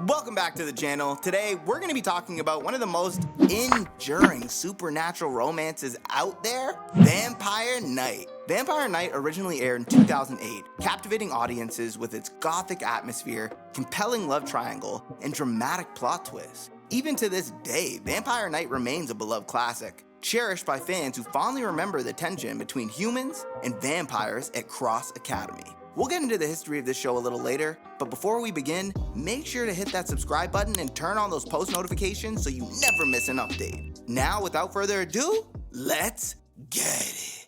Welcome back to the channel. Today, we're going to be talking about one of the most enduring supernatural romances out there, Vampire Knight. Vampire Knight originally aired in 2008, captivating audiences with its gothic atmosphere, compelling love triangle, and dramatic plot twists. Even to this day, Vampire Knight remains a beloved classic, cherished by fans who fondly remember the tension between humans and vampires at Cross Academy. We'll get into the history of this show a little later, but before we begin, make sure to hit that subscribe button and turn on those post notifications so you never miss an update. Now, without further ado, let's get it.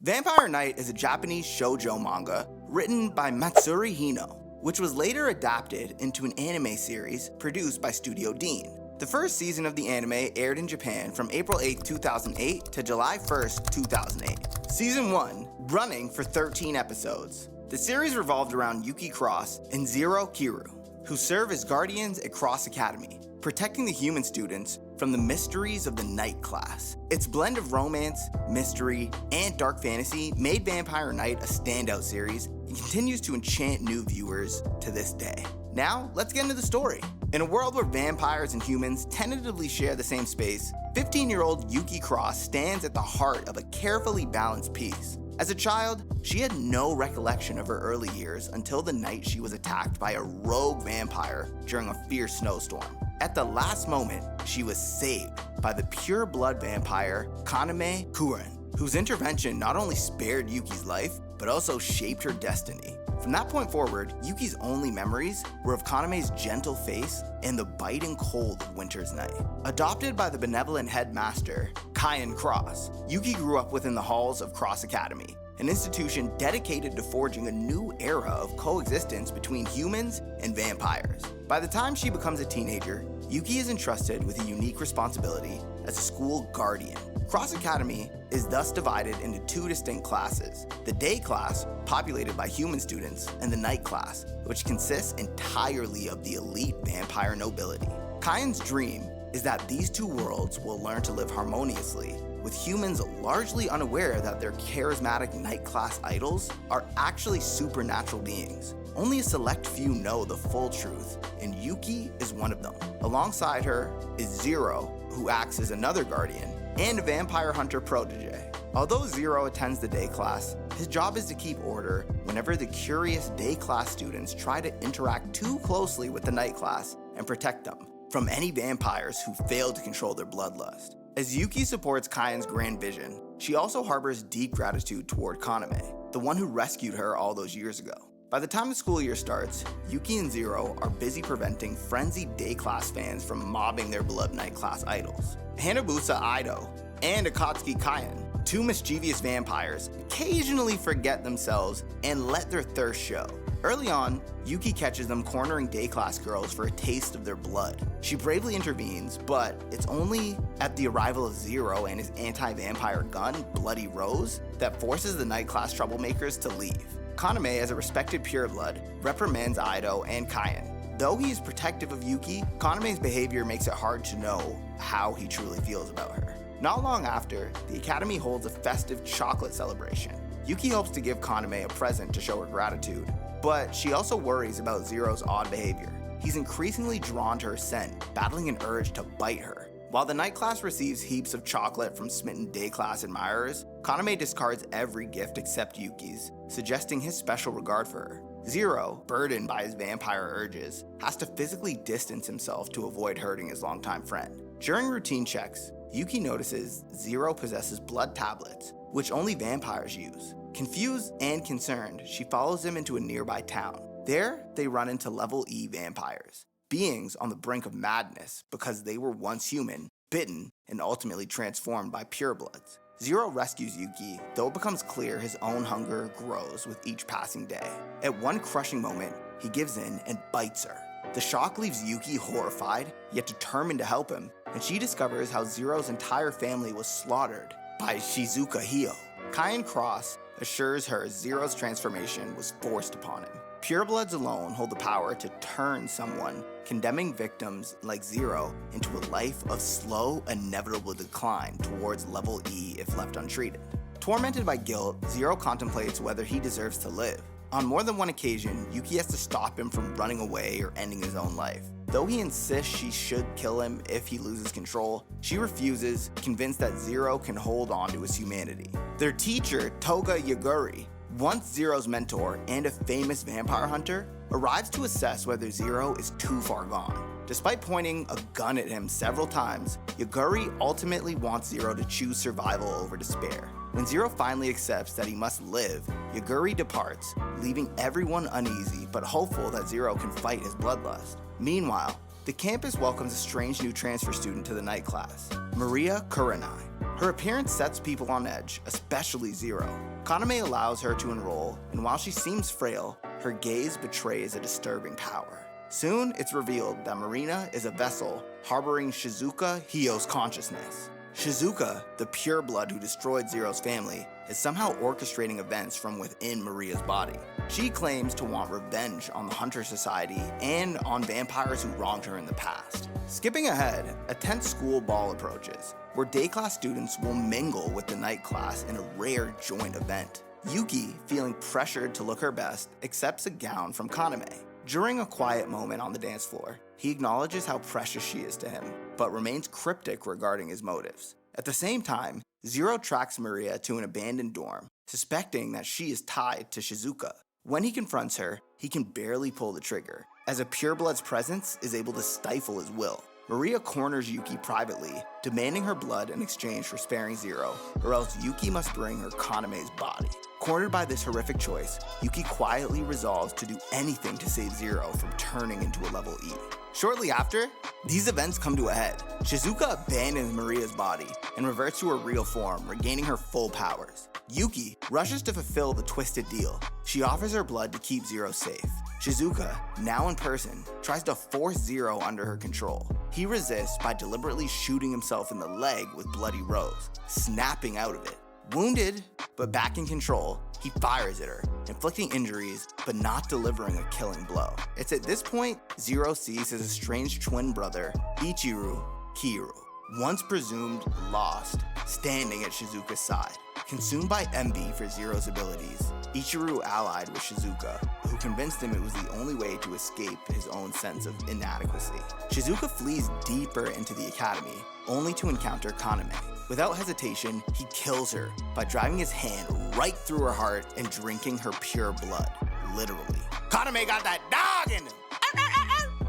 Vampire Knight is a Japanese shoujo manga written by Matsuri Hino, which was later adapted into an anime series produced by Studio Dean. The first season of the anime aired in Japan from April 8, 2008 to July 1, 2008. Season 1, running for 13 episodes. The series revolved around Yuki Cross and Zero Kiru, who serve as guardians at Cross Academy, protecting the human students from the mysteries of the Night class. Its blend of romance, mystery, and dark fantasy made Vampire Knight a standout series and continues to enchant new viewers to this day. Now, let's get into the story. In a world where vampires and humans tentatively share the same space, 15-year-old Yuki Cross stands at the heart of a carefully balanced piece. As a child, she had no recollection of her early years until the night she was attacked by a rogue vampire during a fierce snowstorm. At the last moment, she was saved by the pure-blood vampire Kaname Kuren, whose intervention not only spared Yuki's life, but also shaped her destiny. From that point forward, Yuki's only memories were of Kaname's gentle face and the biting cold of winter's night. Adopted by the benevolent headmaster, Kyan Cross, Yuki grew up within the halls of Cross Academy, an institution dedicated to forging a new era of coexistence between humans and vampires. By the time she becomes a teenager, Yuki is entrusted with a unique responsibility as a school guardian. Cross Academy is thus divided into two distinct classes: the day class, populated by human students, and the night class, which consists entirely of the elite vampire nobility. Kyan's dream is that these two worlds will learn to live harmoniously, with humans largely unaware that their charismatic night class idols are actually supernatural beings. Only a select few know the full truth, and Yuki is one of them. Alongside her is Zero, who acts as another guardian, and a vampire hunter protege. Although Zero attends the day class, his job is to keep order whenever the curious day class students try to interact too closely with the night class and protect them from any vampires who fail to control their bloodlust. As Yuki supports Kyan's grand vision, she also harbors deep gratitude toward Kaname, the one who rescued her all those years ago. By the time the school year starts, Yuki and Zero are busy preventing frenzied day class fans from mobbing their beloved night class idols. Hanabusa Aido and Akatsuki Kyan, two mischievous vampires, occasionally forget themselves and let their thirst show. Early on, Yuki catches them cornering day class girls for a taste of their blood. She bravely intervenes, but it's only at the arrival of Zero and his anti-vampire gun, Bloody Rose, that forces the night class troublemakers to leave. Kaname, as a respected pureblood, reprimands Aido and Kyan. Though he is protective of Yuki, Kaname's behavior makes it hard to know how he truly feels about her. Not long after, the Academy holds a festive chocolate celebration. Yuki hopes to give Kaname a present to show her gratitude, but she also worries about Zero's odd behavior. He's increasingly drawn to her scent, battling an urge to bite her. While the night class receives heaps of chocolate from smitten day class admirers, Kaname discards every gift except Yuki's, suggesting his special regard for her. Zero, burdened by his vampire urges, has to physically distance himself to avoid hurting his longtime friend. During routine checks, Yuki notices Zero possesses blood tablets, which only vampires use. Confused and concerned, she follows him into a nearby town. There, they run into level E vampires, beings on the brink of madness because they were once human, bitten, and ultimately transformed by purebloods. Zero rescues Yuki, though it becomes clear his own hunger grows with each passing day. At one crushing moment, he gives in and bites her. The shock leaves Yuki horrified, yet determined to help him, and she discovers how Zero's entire family was slaughtered by Shizuka Hio. Kyan Cross assures her Zero's transformation was forced upon him. Purebloods alone hold the power to turn someone, condemning victims like Zero into a life of slow, inevitable decline towards level E if left untreated. Tormented by guilt, Zero contemplates whether he deserves to live. On more than one occasion, Yuki has to stop him from running away or ending his own life. Though he insists she should kill him if he loses control, she refuses, convinced that Zero can hold on to his humanity. Their teacher, Toga Yaguri, once Zero's mentor and a famous vampire hunter, arrives to assess whether Zero is too far gone. Despite pointing a gun at him several times, Yaguri ultimately wants Zero to choose survival over despair. When Zero finally accepts that he must live, Yaguri departs, leaving everyone uneasy but hopeful that Zero can fight his bloodlust. Meanwhile, the campus welcomes a strange new transfer student to the night class, Maria Kurenai. Her appearance sets people on edge, especially Zero. Kaname allows her to enroll, and while she seems frail, her gaze betrays a disturbing power. Soon, it's revealed that Marina is a vessel harboring Shizuka Hio's consciousness. Shizuka, the pureblood who destroyed Zero's family, is somehow orchestrating events from within Maria's body. She claims to want revenge on the Hunter Society and on vampires who wronged her in the past. Skipping ahead, a tense school ball approaches, where day class students will mingle with the night class in a rare joint event. Yuki, feeling pressured to look her best, accepts a gown from Kaname. During a quiet moment on the dance floor, he acknowledges how precious she is to him, but remains cryptic regarding his motives. At the same time, Zero tracks Maria to an abandoned dorm, suspecting that she is tied to Shizuka. When he confronts her, he can barely pull the trigger, as a pureblood's presence is able to stifle his will. Maria corners Yuki privately, demanding her blood in exchange for sparing Zero, or else Yuki must bring her Kaname's body. Cornered by this horrific choice, Yuki quietly resolves to do anything to save Zero from turning into a level E. Shortly after, these events come to a head. Shizuka abandons Maria's body and reverts to her real form, regaining her full powers. Yuki rushes to fulfill the twisted deal. She offers her blood to keep Zero safe. Shizuka, now in person, tries to force Zero under her control. He resists by deliberately shooting himself in the leg with Bloody Rose, snapping out of it. Wounded, but back in control, he fires at her, inflicting injuries, but not delivering a killing blow. It's at this point, Zero sees his estranged twin brother, Ichiru Kiru, once presumed lost, standing at Shizuka's side. Consumed by envy for Zero's abilities, Ichiru allied with Shizuka, who convinced him it was the only way to escape his own sense of inadequacy. Shizuka flees deeper into the academy, only to encounter Kaname. Without hesitation, he kills her by driving his hand right through her heart and drinking her pure blood, literally. Kaname got that dog in him!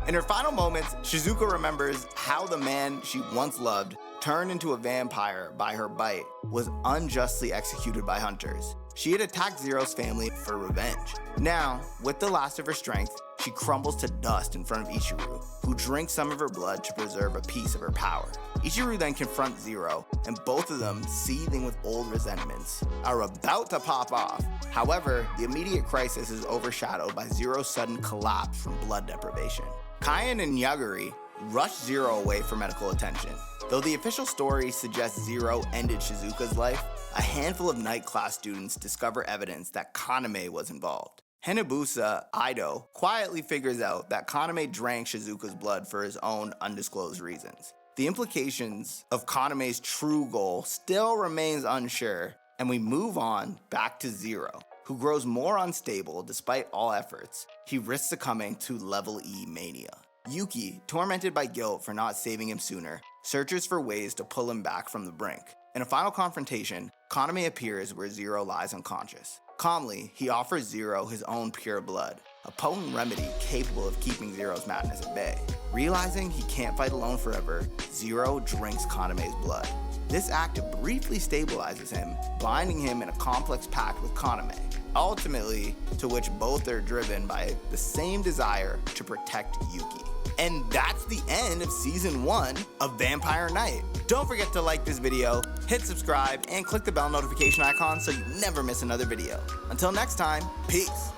In her final moments, Shizuka remembers how the man she once loved, turned into a vampire by her bite, was unjustly executed by hunters. She had attacked Zero's family for revenge. Now, with the last of her strength, she crumbles to dust in front of Ichiru, who drinks some of her blood to preserve a piece of her power. Ichiru then confronts Zero, and both of them, seething with old resentments, are about to pop off. However, the immediate crisis is overshadowed by Zero's sudden collapse from blood deprivation. Kaien and Yaguri rush Zero away for medical attention. Though the official story suggests Zero ended Shizuka's life, a handful of night class students discover evidence that Kaname was involved. Hanabusa Ido quietly figures out that Kaname drank Shizuka's blood for his own undisclosed reasons. The implications of Kaname's true goal still remains unsure, and we move on back to Zero, who grows more unstable despite all efforts. He risks succumbing to level E mania. Yuki, tormented by guilt for not saving him sooner, searches for ways to pull him back from the brink. In a final confrontation, Kaname appears where Zero lies unconscious. Calmly, he offers Zero his own pure blood, a potent remedy capable of keeping Zero's madness at bay. Realizing he can't fight alone forever, Zero drinks Kaname's blood. This act briefly stabilizes him, binding him in a complex pact with Kaname, ultimately to which both are driven by the same desire to protect Yuki. And that's the end of Season 1 of Vampire Knight. Don't forget to like this video, hit subscribe, and click the bell notification icon so you never miss another video. Until next time, peace!